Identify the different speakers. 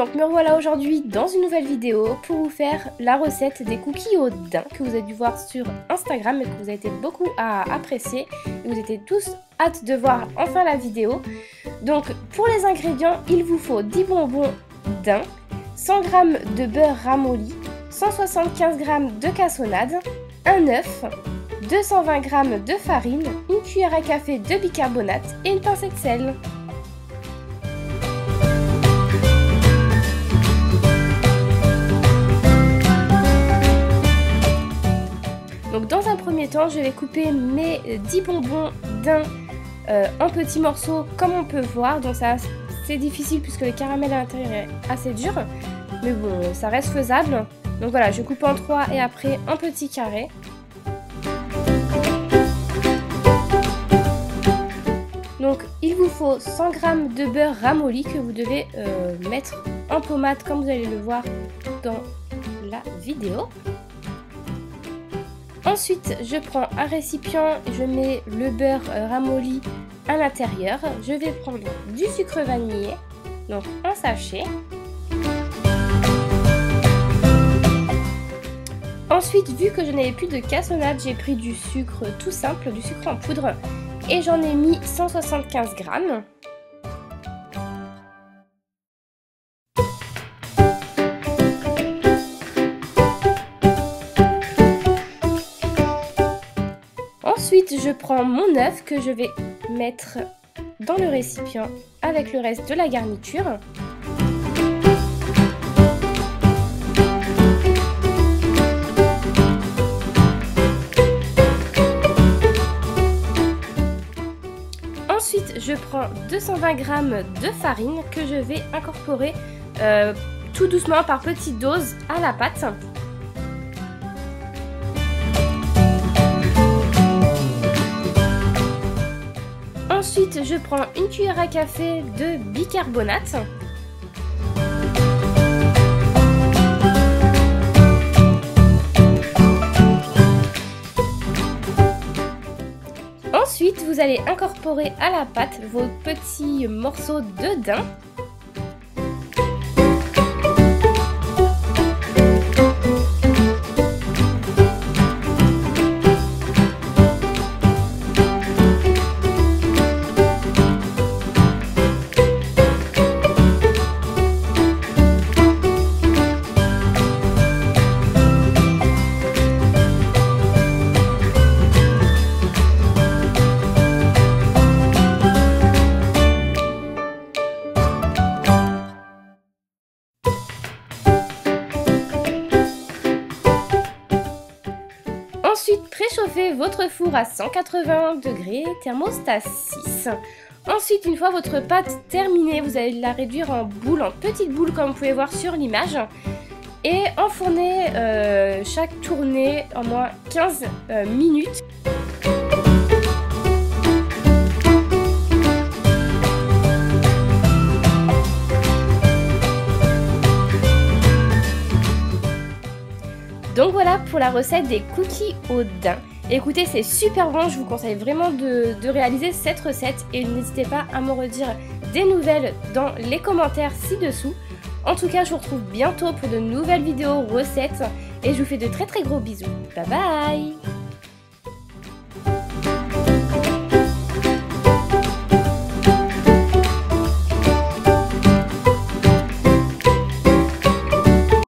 Speaker 1: donc me revoilà aujourd'hui dans une nouvelle vidéo pour vous faire la recette des cookies au daim que vous avez dû voir sur Instagram et que vous avez été beaucoup à apprécier. Et vous étiez tous hâte de voir enfin la vidéo. Donc pour les ingrédients, il vous faut 10 bonbons daim, 100 g de beurre ramolli, 175 g de cassonade, un œuf, 220 g de farine, une cuillère à café de bicarbonate et une pincée de sel. Donc dans un premier temps, je vais couper mes 10 bonbons daim en petits morceaux comme on peut voir. Donc ça c'est difficile puisque le caramel à l'intérieur est assez dur. Mais bon, ça reste faisable. Donc voilà, je coupe en 3 et après en petits carrés. Donc il vous faut 100 g de beurre ramolli que vous devez mettre en pommade comme vous allez le voir dans la vidéo. Ensuite, je prends un récipient, je mets le beurre ramolli à l'intérieur. Je vais prendre du sucre vanillé, donc un sachet. Ensuite, vu que je n'avais plus de cassonade, j'ai pris du sucre tout simple, du sucre en poudre, et j'en ai mis 175 g. Ensuite, je prends mon œuf que je vais mettre dans le récipient avec le reste de la garniture. Ensuite, je prends 220 g de farine que je vais incorporer tout doucement par petites doses à la pâte. Ensuite, je prends une cuillère à café de bicarbonate. Ensuite, vous allez incorporer à la pâte vos petits morceaux de daim. Ensuite, préchauffez votre four à 180 degrés, thermostat 6. Ensuite, une fois votre pâte terminée, vous allez la réduire en boules, en petites boules comme vous pouvez voir sur l'image. Et enfournez chaque tournée en moins 15 minutes. Donc voilà pour la recette des cookies au daim. Écoutez, c'est super bon, je vous conseille vraiment de réaliser cette recette et n'hésitez pas à me redire des nouvelles dans les commentaires ci-dessous. En tout cas, je vous retrouve bientôt pour de nouvelles vidéos recettes et je vous fais de très gros bisous. Bye bye!